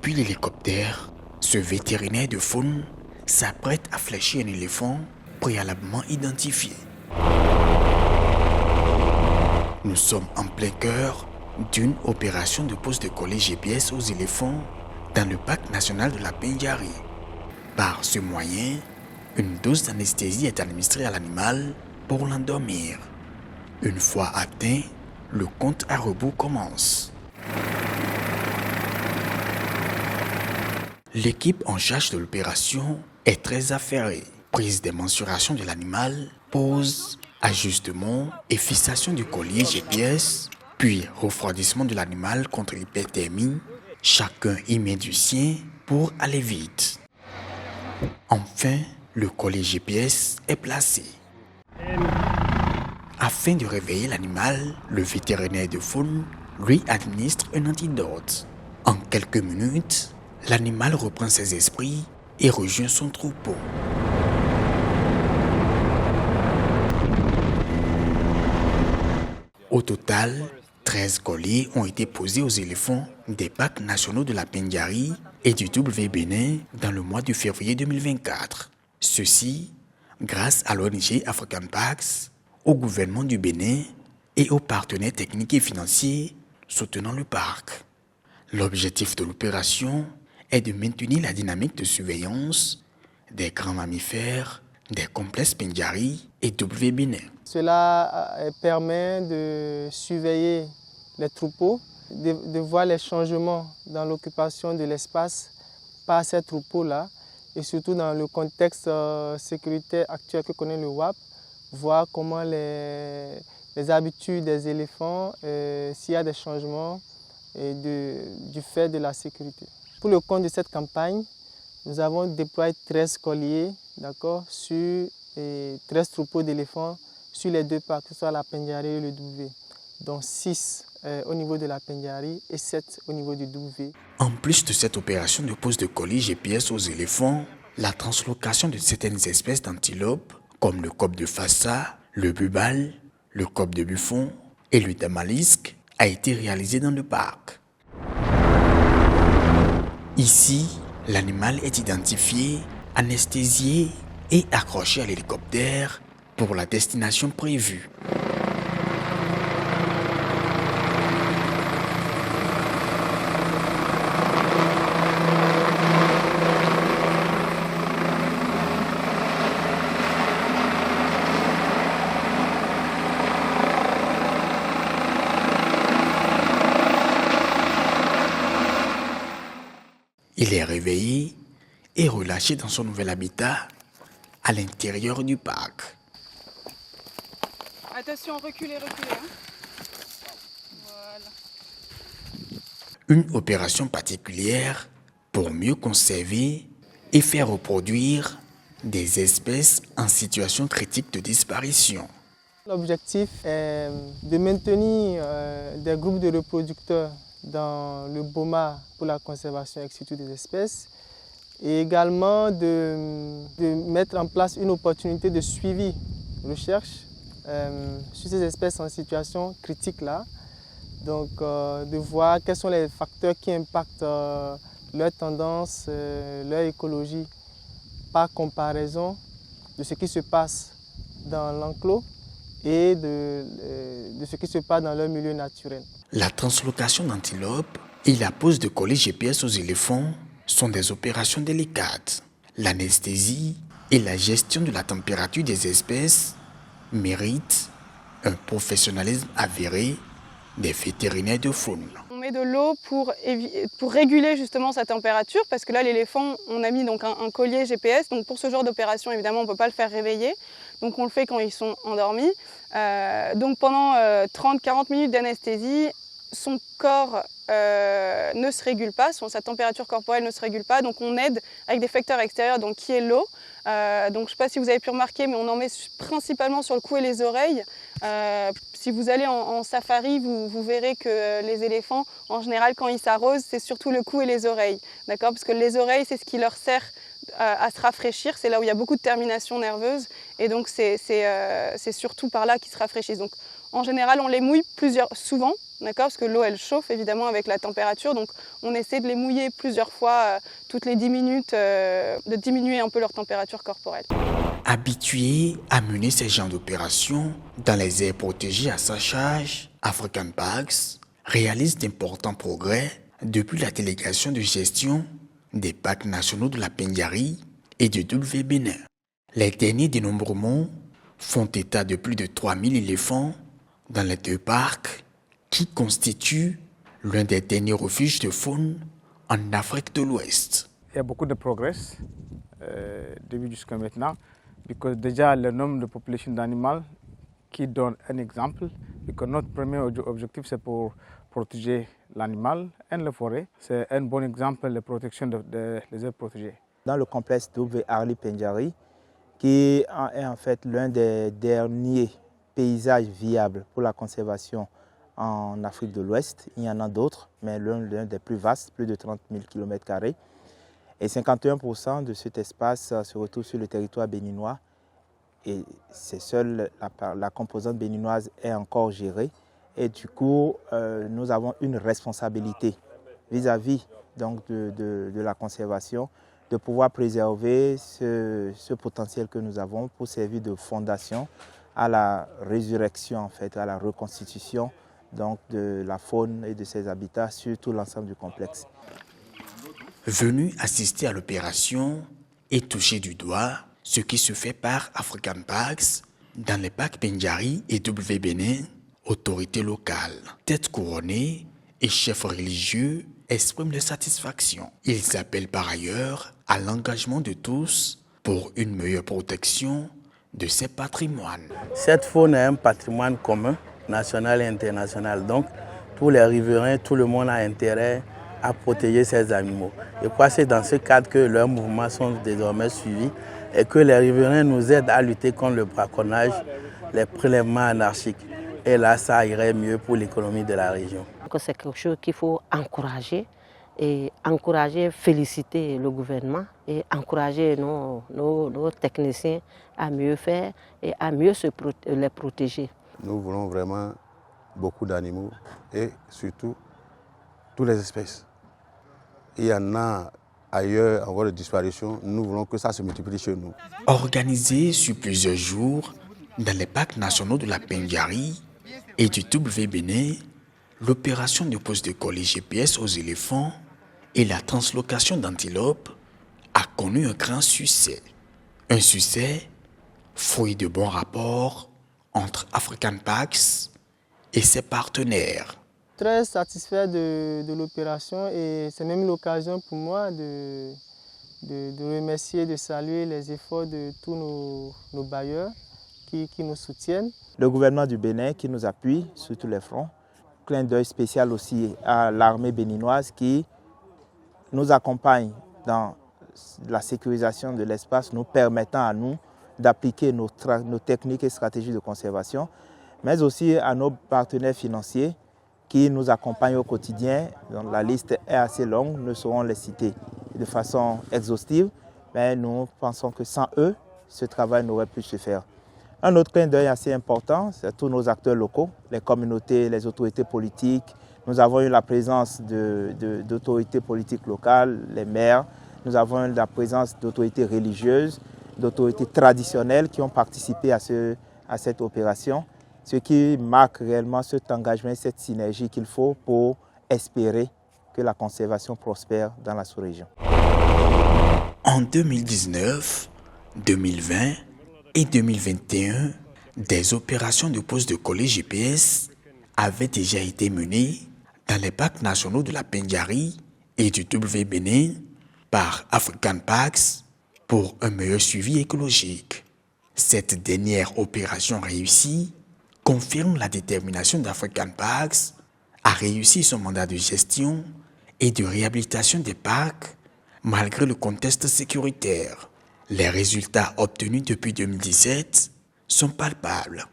Depuis l'hélicoptère, ce vétérinaire de faune s'apprête à flécher un éléphant préalablement identifié. Nous sommes en plein cœur d'une opération de pose de collier GPS aux éléphants dans le parc national de la Pendjari. Par ce moyen, une dose d'anesthésie est administrée à l'animal pour l'endormir. Une fois atteint, le compte à rebours commence. L'équipe en charge de l'opération est très affairée. Prise des mensurations de l'animal, pose, ajustement et fixation du collier GPS, puis refroidissement de l'animal contre l'hyperthermie. Chacun y met du sien pour aller vite. Enfin, le collier GPS est placé. Afin de réveiller l'animal, le vétérinaire de faune lui administre un antidote. En quelques minutes, l'animal reprend ses esprits et rejoint son troupeau. Au total, 13 colliers ont été posés aux éléphants des parcs nationaux de la Pendjari et du W-Bénin dans le mois de février 2024. Ceci grâce à l'ONG African Parks, au gouvernement du Bénin et aux partenaires techniques et financiers soutenant le parc. L'objectif de l'opération est de maintenir la dynamique de surveillance des grands mammifères, des complexes Pendjari et W-Bénin. Cela permet de surveiller les troupeaux, de voir les changements dans l'occupation de l'espace par ces troupeaux-là et surtout dans le contexte sécuritaire actuel que connaît le WAP, voir comment les habitudes des éléphants, s'il y a des changements du fait de la sécurité. Pour le compte de cette campagne, nous avons déployé 13 colliers sur 13 troupeaux d'éléphants sur les deux parcs, que ce soit la Pendjari et le W, dont 6 au niveau de la Pendjari et 7 au niveau du W. En plus de cette opération de pose de collier GPS aux éléphants, la translocation de certaines espèces d'antilopes, comme le coq de Fassa, le bubal, le coq de Buffon et le tamalisque, a été réalisée dans le parc. Ici, l'animal est identifié, anesthésié et accroché à l'hélicoptère pour la destination prévue. Il est réveillé et relâché dans son nouvel habitat à l'intérieur du parc. Attention, reculez. Hein. Voilà. Une opération particulière pour mieux conserver et faire reproduire des espèces en situation critique de disparition. L'objectif est de maintenir des groupes de reproducteurs dans le BOMA pour la conservation ex situ des espèces et également de mettre en place une opportunité de suivi recherche sur ces espèces en situation critique là. Donc de voir quels sont les facteurs qui impactent leur tendance, leur écologie par comparaison de ce qui se passe dans l'enclos et de ce qui se passe dans leur milieu naturel. La translocation d'antilopes et la pose de collier GPS aux éléphants sont des opérations délicates. L'anesthésie et la gestion de la température des espèces méritent un professionnalisme avéré des vétérinaires de faune. On met de l'eau pour réguler justement sa température parce que là l'éléphant, on a mis donc un collier GPS. Donc pour ce genre d'opération, évidemment, on ne peut pas le faire réveiller. Donc on le fait quand ils sont endormis. Donc pendant 30-40 minutes d'anesthésie, son corps ne se régule pas, sa température corporelle ne se régule pas. Donc on aide avec des facteurs extérieurs, donc qui est l'eau. Donc je ne sais pas si vous avez pu remarquer, mais on en met principalement sur le cou et les oreilles. Si vous allez en safari, vous verrez que les éléphants, en général, quand ils s'arrosent, c'est surtout le cou et les oreilles. D'accord ? Parce que les oreilles, c'est ce qui leur sert à se rafraîchir. C'est là où il y a beaucoup de terminations nerveuses. Et donc, c'est surtout par là qu'ils se rafraîchissent. Donc, en général, on les mouille souvent. d'accord, parce que l'eau elle chauffe évidemment avec la température, donc on essaie de les mouiller plusieurs fois toutes les 10 minutes, de diminuer un peu leur température corporelle. Habitué à mener ces genres d'opérations dans les aires protégées à sa charge, African Parks réalise d'importants progrès depuis la délégation de gestion des parcs nationaux de la Pendiarie et du WBénin. Les derniers dénombrements font état de plus de 3000 éléphants dans les 2 parcs qui constituent l'un des derniers refuges de faune en Afrique de l'Ouest. Il y a beaucoup de progrès depuis jusqu'à maintenant, parce que déjà le nombre de populations d'animaux qui donne un exemple, parce que notre premier objectif c'est pour protéger l'animal et la forêt. C'est un bon exemple de protection des aires protégées. Dans le complexe W. Pendiarie, qui est en fait l'un des derniers paysages viables pour la conservation en Afrique de l'Ouest. Il y en a d'autres, mais l'un des plus vastes, plus de 30 000 km². Et 51% de cet espace se retrouve sur le territoire béninois. Et c'est seule la composante béninoise est encore gérée. Et du coup, nous avons une responsabilité vis-à-vis donc de la conservation, de pouvoir préserver ce potentiel que nous avons pour servir de fondation à la résurrection, en fait, à la reconstitution donc, de la faune et de ses habitats sur tout l'ensemble du complexe. Venu assister à l'opération et toucher du doigt ce qui se fait par African Parks dans les parcs Pendiarie et WBénin, autorités locales, têtes couronnées et chefs religieux expriment leur satisfaction. Ils appellent par ailleurs à l'engagement de tous pour une meilleure protection de ces patrimoines. Cette faune est un patrimoine commun, national et international. Donc, tous les riverains, tout le monde a intérêt à protéger ces animaux. Je crois que c'est dans ce cadre que leurs mouvements sont désormais suivis et que les riverains nous aident à lutter contre le braconnage, les prélèvements anarchiques. Et là, ça irait mieux pour l'économie de la région. C'est quelque chose qu'il faut encourager, féliciter le gouvernement et encourager nos techniciens à mieux faire et à mieux les protéger. Nous voulons vraiment beaucoup d'animaux et surtout toutes les espèces. Il y en a ailleurs en voie de disparition, nous voulons que ça se multiplie chez nous. Organisé sur plusieurs jours dans les parcs nationaux de la Pendiarie et du WBénin, l'opération de pose de collier GPS aux éléphants et la translocation d'antilopes a connu un grand succès. Un succès fruit de bons rapports entre African Parks et ses partenaires. Très satisfait de l'opération et c'est même l'occasion pour moi de remercier, de saluer les efforts de tous nos bailleurs qui nous soutiennent. Le gouvernement du Bénin qui nous appuie sur tous les fronts. Clin d'œil spécial aussi à l'armée béninoise qui nous accompagne dans la sécurisation de l'espace, nous permettant à nous d'appliquer nos techniques et stratégies de conservation, mais aussi à nos partenaires financiers qui nous accompagnent au quotidien. Donc, la liste est assez longue, nous saurons les citer de façon exhaustive, mais nous pensons que sans eux, ce travail n'aurait pu se faire. Un autre clin d'œil assez important, c'est tous nos acteurs locaux, les communautés, les autorités politiques. Nous avons eu la présence d'autorités politiques locales, les maires. Nous avons eu la présence d'autorités religieuses, d'autorités traditionnelles qui ont participé à cette opération. Ce qui marque réellement cet engagement et cette synergie qu'il faut pour espérer que la conservation prospère dans la sous-région. En 2019, 2020 et 2021, des opérations de pose de collier GPS avaient déjà été menées dans les parcs nationaux de la Pendiarie et du WBénin par African Parks pour un meilleur suivi écologique. Cette dernière opération réussie confirme la détermination d'African Parks à réussir son mandat de gestion et de réhabilitation des parcs malgré le contexte sécuritaire. Les résultats obtenus depuis 2017 sont palpables.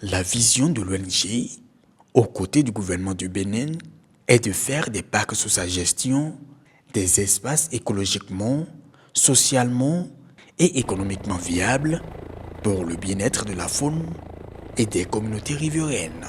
La vision de l'ONG, aux côtés du gouvernement du Bénin, est de faire des parcs sous sa gestion des espaces écologiquement, socialement et économiquement viables pour le bien-être de la faune et des communautés riveraines.